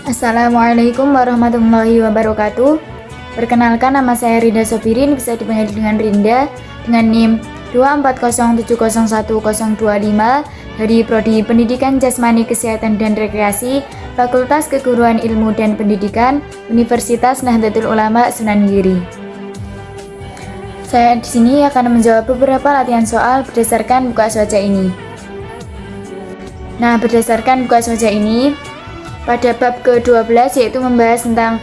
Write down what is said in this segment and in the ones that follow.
Assalamualaikum warahmatullahi wabarakatuh. Perkenalkan, nama saya Rinda Sobirin, bisa dipanggil dengan Rinda, dengan NIM 240701025 dari Prodi Pendidikan Jasmani Kesehatan dan Rekreasi, Fakultas Keguruan Ilmu dan Pendidikan, Universitas Nahdlatul Ulama Sunan Giri. Saya di sini akan menjawab beberapa latihan soal berdasarkan buku Aswaja ini. Nah, berdasarkan buku Aswaja ini, pada bab ke-12 yaitu membahas tentang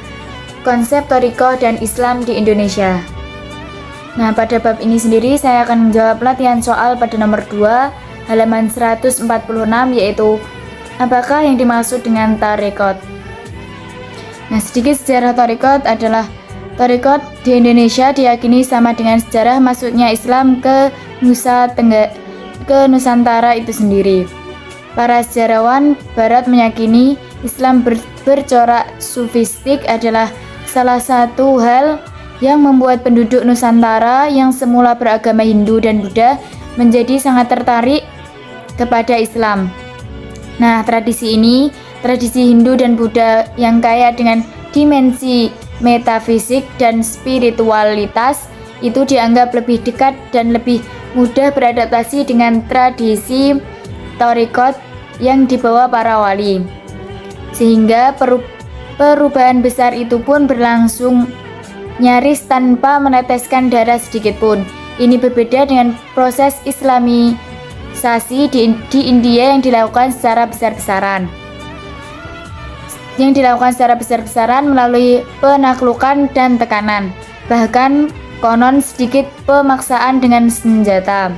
konsep Thariqah dan Islam di Indonesia. Nah, pada bab ini sendiri saya akan menjawab latihan soal pada nomor 2 halaman 146, yaitu apakah yang dimaksud dengan Thariqah. Nah, sedikit sejarah Thariqah adalah Thariqah di Indonesia diyakini sama dengan sejarah masuknya Islam ke Nusantara itu sendiri. Para sejarawan Barat meyakini Islam bercorak sufistik adalah salah satu hal yang membuat penduduk Nusantara yang semula beragama Hindu dan Buddha menjadi sangat tertarik kepada Islam. Nah, tradisi Hindu dan Buddha yang kaya dengan dimensi metafisik dan spiritualitas itu dianggap lebih dekat dan lebih mudah beradaptasi dengan tradisi Thariqah yang dibawa para wali. Sehingga perubahan besar itu pun berlangsung nyaris tanpa meneteskan darah sedikit pun. Ini berbeda dengan proses Islamisasi di India yang dilakukan secara besar-besaran. Melalui penaklukan dan tekanan, bahkan konon sedikit pemaksaan dengan senjata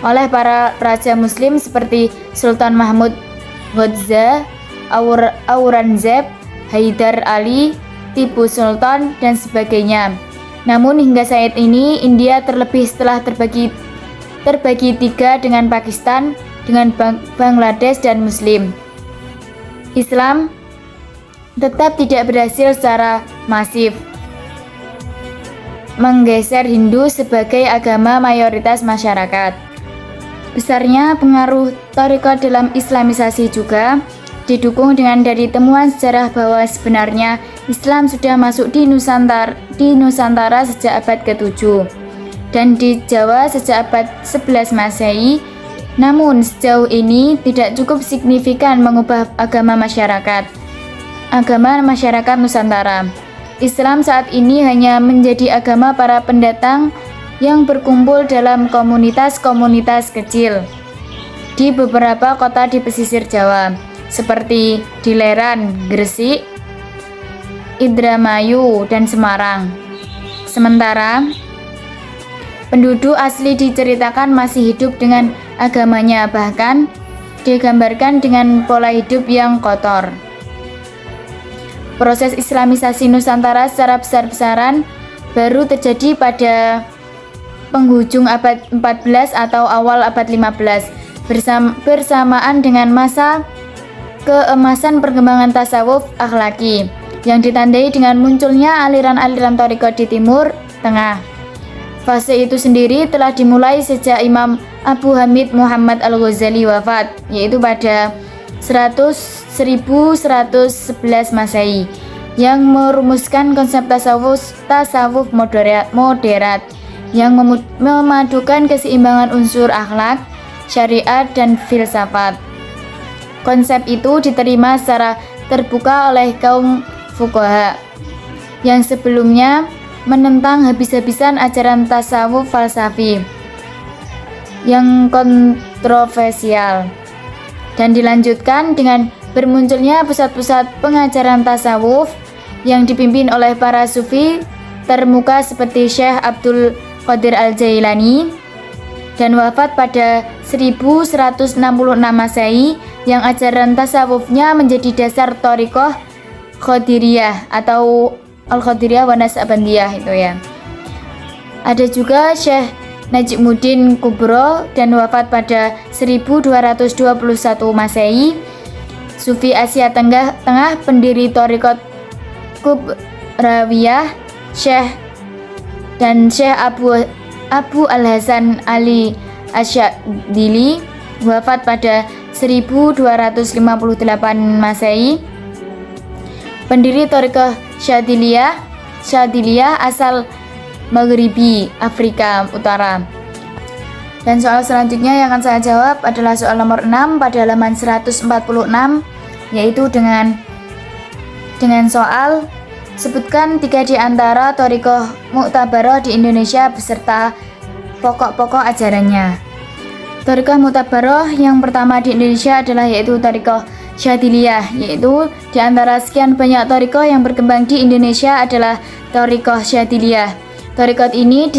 oleh para raja muslim seperti Sultan Mahmud Ghaza, Aurangzeb, Haidar Ali, Tipu Sultan, dan sebagainya. Namun hingga saat ini India terlebih setelah terbagi tiga dengan Pakistan, dengan Bangladesh dan Muslim. Islam tetap tidak berhasil secara masif menggeser Hindu sebagai agama mayoritas masyarakat. Besarnya pengaruh Thariqah dalam Islamisasi juga didukung dengan dari temuan sejarah bahwa sebenarnya Islam sudah masuk di Nusantara sejak abad ke-7 dan di Jawa sejak abad 11 Masehi. Namun sejauh ini tidak cukup signifikan mengubah agama masyarakat Nusantara. Islam saat ini hanya menjadi agama para pendatang yang berkumpul dalam komunitas-komunitas kecil di beberapa kota di pesisir Jawa, seperti di Leran, Gresik, Indramayu, dan Semarang. Sementara penduduk asli diceritakan masih hidup dengan agamanya, bahkan digambarkan dengan pola hidup yang kotor. Proses Islamisasi Nusantara secara besar-besaran baru terjadi pada penghujung abad 14 atau awal abad 15, bersamaan dengan masa keemasan perkembangan tasawuf akhlaki yang ditandai dengan munculnya aliran-aliran Thariqah di Timur Tengah. Fase itu sendiri telah dimulai sejak Imam Abu Hamid Muhammad Al-Ghazali wafat, yaitu pada 1111 Masehi, yang merumuskan konsep tasawuf moderat yang memadukan keseimbangan unsur akhlak, syariat, dan filsafat. Konsep itu diterima secara terbuka oleh kaum fuqaha yang sebelumnya menentang habis-habisan ajaran tasawuf falsafi yang kontroversial, dan dilanjutkan dengan bermunculnya pusat-pusat pengajaran tasawuf yang dipimpin oleh para sufi termuka seperti Syekh Abdul Qadir Al-Jailani, dan wafat pada 1166 Masehi, yang ajaran tasawufnya menjadi dasar Thariqah Qadiriyah atau Al-Qadiriyah wa Naqsabandiyah itu ya. Ada juga Syekh Najmuddin Kubro, dan wafat pada 1221 Masehi, Sufi Asia Tengah, pendiri Thariqah Kubrawiyah, Syekh Abu Al-Hasan Ali Asyadili, wafat pada 1258 Masehi. pendiri Thariqah Syadziliyah asal Maghribi Afrika Utara. Dan soal selanjutnya yang akan saya jawab adalah soal nomor 6 pada halaman 146, yaitu dengan soal sebutkan 3 di antara Thariqah Mu'tabarah di Indonesia beserta pokok-pokok ajarannya. Thariqah Mu'tabarah yang pertama di Indonesia adalah yaitu Thariqah Syadziliyah, yaitu di antara sekian banyak thariqah yang berkembang di Indonesia adalah Thariqah Syadziliyah. Thariqah ini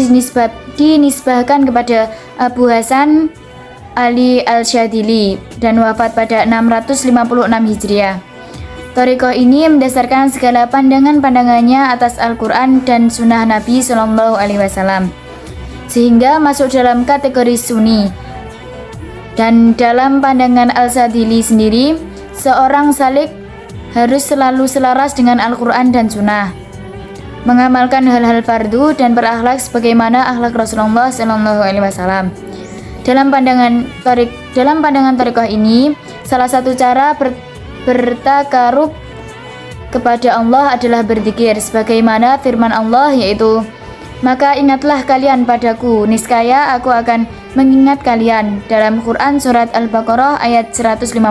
dinisbahkan kepada Abu Hasan Ali Al-Syadzili dan wafat pada 656 Hijriah. Thariqah ini mendasarkan segala pandangannya atas Al-Quran dan Sunnah Nabi Shallallahu Alaihi Wasallam, sehingga masuk dalam kategori Sunni. Dan dalam pandangan Al-Syadzili sendiri, seorang salik harus selalu selaras dengan Al-Quran dan Sunnah, mengamalkan hal-hal fardu dan berakhlak sebagaimana akhlak Rasulullah Shallallahu Alaihi Wasallam. Dalam pandangan thariqah ini, salah satu cara bertakarub kepada Allah adalah berzikir, sebagaimana firman Allah, yaitu maka ingatlah kalian padaku, niscaya aku akan mengingat kalian, dalam Quran surat Al-Baqarah ayat 152.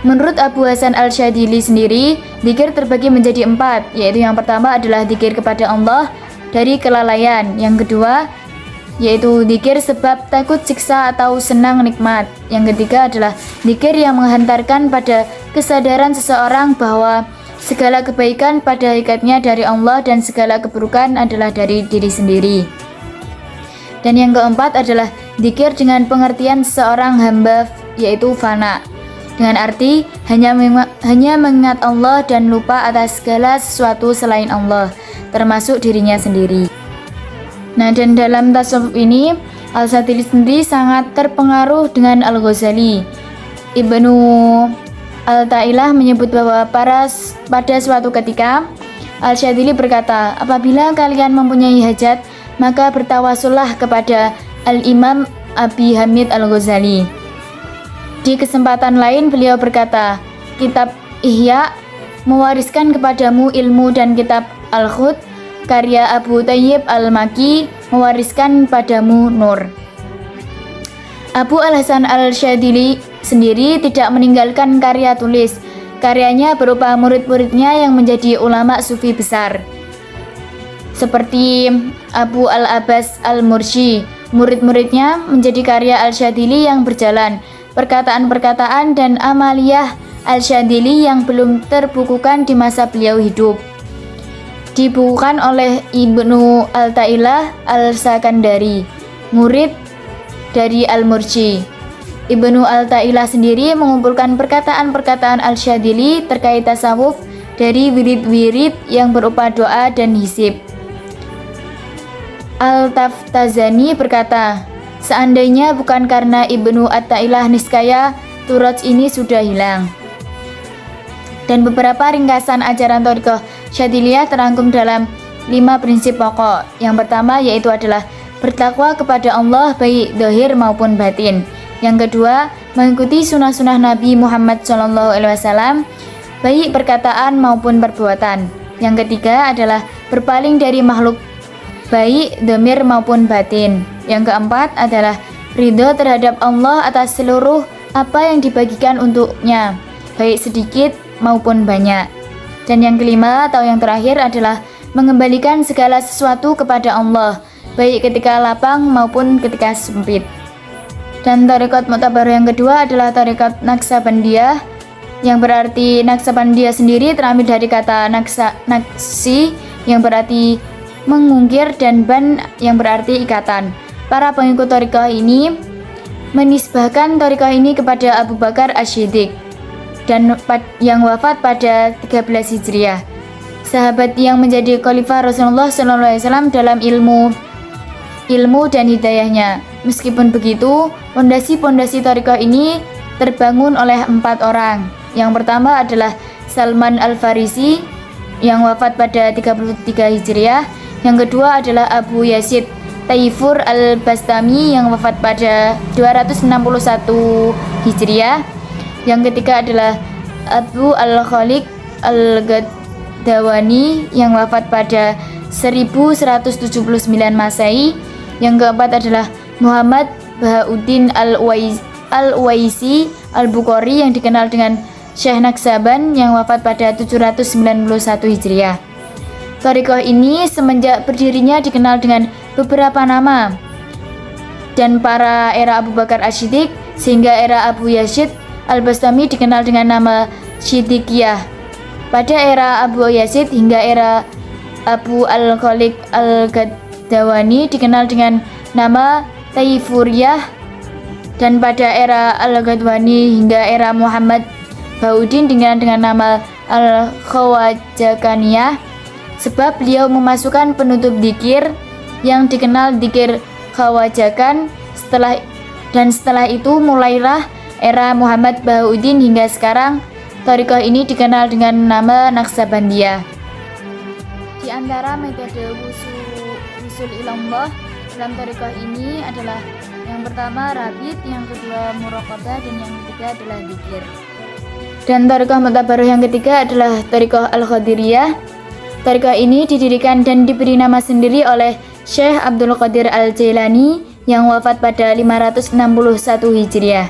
Menurut Abu Hasan Al-Syadzili sendiri, zikir terbagi menjadi 4, yaitu yang pertama adalah zikir kepada Allah dari kelalaian, yang kedua yaitu zikir sebab takut siksa atau senang nikmat, yang ketiga adalah zikir yang menghantarkan pada kesadaran seseorang bahwa segala kebaikan pada hakikatnya dari Allah dan segala keburukan adalah dari diri sendiri. Dan yang keempat adalah zikir dengan pengertian seorang hamba, yaitu fana, dengan arti hanya mengingat Allah dan lupa atas segala sesuatu selain Allah, termasuk dirinya sendiri. Nah, dan dalam tasawuf ini Al-Syadzili sendiri sangat terpengaruh dengan Al-Ghazali. Ibnu Al-Ta'ilah menyebut bahwa pada suatu ketika Al-Syadzili berkata, apabila kalian mempunyai hajat, maka bertawasullah kepada Al-Imam Abi Hamid Al-Ghazali. Di kesempatan lain beliau berkata, kitab Ihya mewariskan kepadamu ilmu dan kitab Al-Khud karya Abu Thayyib Al-Maki mewariskan padamu nur. Abu Al-Hasan Al-Syadzili sendiri tidak meninggalkan karya tulis. Karyanya berupa murid-muridnya yang menjadi ulama sufi besar, seperti Abu Al-Abbas Al-Mursi. Murid-muridnya menjadi karya Al-Syadzili yang berjalan, perkataan-perkataan dan amaliyah Al-Syadzili yang belum terbukukan di masa beliau hidup, dibukukan oleh Ibnu Al-Ta'ilah Al-Sakandari, murid dari Al-Mursi. Ibnu Al-Ta'ilah sendiri mengumpulkan perkataan-perkataan Al-Syadzili terkait tasawuf dari wirid-wirid yang berupa doa dan hizib. Al-Taftazani berkata, seandainya bukan karena Ibnu At-Ta'ilah, niscaya Turaj ini sudah hilang. Dan beberapa ringkasan ajaran Thariqah Syadziliyah terangkum dalam 5 prinsip pokok. Yang pertama yaitu adalah bertakwa kepada Allah baik zahir maupun batin. Yang kedua, mengikuti sunnah-sunnah Nabi Muhammad SAW baik perkataan maupun perbuatan. Yang ketiga adalah berpaling dari makhluk baik dhamir maupun batin. Yang keempat adalah ridho terhadap Allah atas seluruh apa yang dibagikan untuknya, baik sedikit maupun banyak. Dan yang kelima atau yang terakhir adalah mengembalikan segala sesuatu kepada Allah, baik ketika lapang maupun ketika sempit. Dan Thariqah Mu'tabarah yang kedua adalah Thariqah Naqsabandiyah, yang berarti Naqsabandiyah sendiri terambil dari kata naksi yang berarti mengungkir dan ban yang berarti ikatan. Para pengikut Thariqah ini menisbahkan Thariqah ini kepada Abu Bakar Asy-Siddiq dan yang wafat pada 13 Hijriah, sahabat yang menjadi khalifah Rasulullah SAW dalam ilmu dan hidayahnya. Meskipun begitu, pondasi-pondasi Thariqah ini terbangun oleh 4 orang. Yang pertama adalah Salman Al-Farisi yang wafat pada 33 Hijriah. Yang kedua adalah Abu Yazid Taifur Al-Bastami yang wafat pada 261 Hijriah. Yang ketiga adalah Abu Al-Khaliq Al-Ghadawani yang wafat pada 1179 Masehi. Yang keempat adalah Muhammad Bahauddin Al-Uwaisi Al-Bukhari yang dikenal dengan Syekh Naksaban yang wafat pada 791 Hijriah. Thariqah ini semenjak berdirinya dikenal dengan beberapa nama dan para era Abu Bakar As-Siddiq sehingga era Abu Yazid Al-Bastami dikenal dengan nama Siddiqiyah. Pada era Abu Yazid hingga era Abu Al-Khaliq Al-Ghadawani dikenal dengan nama Taifuriyah, dan pada era Al-Ghadawani hingga era Muhammad Bahauddin dikenal dengan nama Al-Khawajakaniyah, sebab beliau memasukkan penutup dzikir yang dikenal dzikir Khawajakan. Setelah itu mulailah era Muhammad Bahauddin hingga sekarang. Thariqah ini dikenal dengan nama Naksabandiyah. Di antara metode wusul ilallah dalam thariqah ini adalah yang pertama rabit, yang kedua muraqabah, dan yang ketiga adalah dzikir. Dan thariqah mutabaruh yang ketiga adalah thariqah Al-Qadiriyah. Thariqah ini didirikan dan diberi nama sendiri oleh Syekh Abdul Qadir Al-Jailani yang wafat pada 561 Hijriah.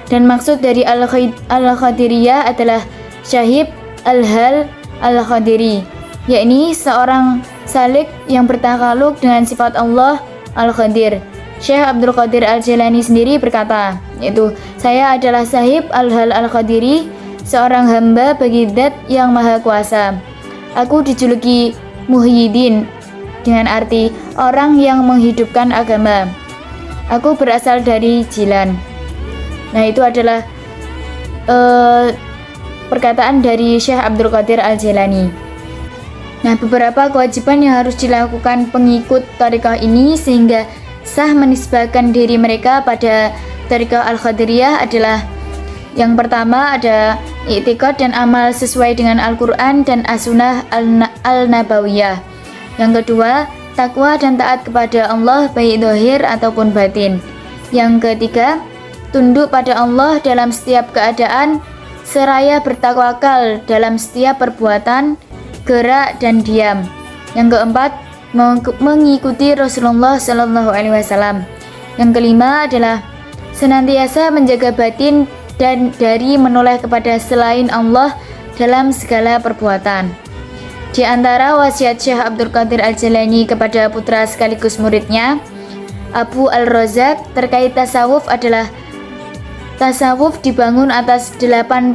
Dan maksud dari Al-Qadiriyah adalah Syahib Al-Hal Al-Qadiri, yakni seorang salik yang bertakaluk dengan sifat Allah Al-Qadir. Syekh Abdul Qadir Al-Jailani sendiri berkata, yaitu, saya adalah Sahib Al-Hal Al-Qadiri, seorang hamba bagi Zat yang Maha Kuasa. Aku dijuluki Muhyiddin dengan arti orang yang menghidupkan agama. Aku berasal dari Jilan. Nah, itu adalah perkataan dari Syekh Abdul Qadir Al-Jailani. Nah, beberapa kewajiban yang harus dilakukan pengikut thariqah ini sehingga sah menisbahkan diri mereka pada thariqah Al-Qadiriyah adalah: yang pertama ada i'tiqad dan amal sesuai dengan Al-Quran dan As-Sunnah Al-Nabawiyah. Yang kedua, takwa dan taat kepada Allah baik zahir ataupun batin. Yang ketiga, tunduk pada Allah dalam setiap keadaan seraya bertawakal dalam setiap perbuatan, gerak dan diam. Yang keempat, mengikuti Rasulullah Shallallahu Alaihi Wasallam. Yang kelima adalah senantiasa menjaga batin dan dari menoleh kepada selain Allah dalam segala perbuatan. Di antara wasiat Syekh Abdul Qadir Al-Jailani kepada putra sekaligus muridnya, Abu Al-Razak, terkait tasawuf adalah: tasawuf dibangun atas 8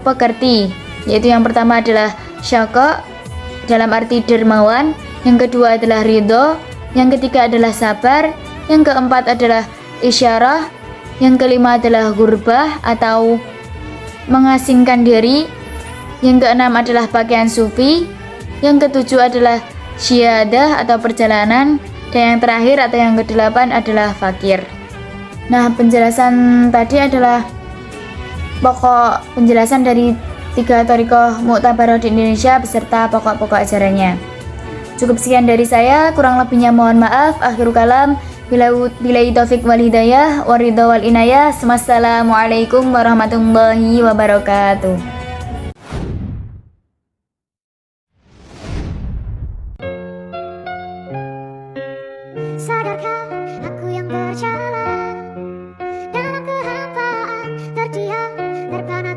pekerti, yaitu yang pertama adalah syaka dalam arti dermawan, yang kedua adalah ridho, yang ketiga adalah sabar, yang keempat adalah isyarah, yang kelima adalah gurbah atau mengasingkan diri, yang keenam adalah pakaian sufi, yang ketujuh adalah syiadah atau perjalanan, dan yang terakhir atau yang kedelapan adalah fakir. Nah, penjelasan tadi adalah pokok penjelasan dari 3 thariqah muktabaroh di Indonesia beserta pokok-pokok ajarannya. Cukup sekian dari saya, kurang lebihnya mohon maaf. Akhirul kalam, billahi taufik wal hidayah, waridho wal inayah. Wassalamualaikum warahmatullahi wabarakatuh. Sadarkah aku yang berjalan dalam kehampaan, terdiam, terpana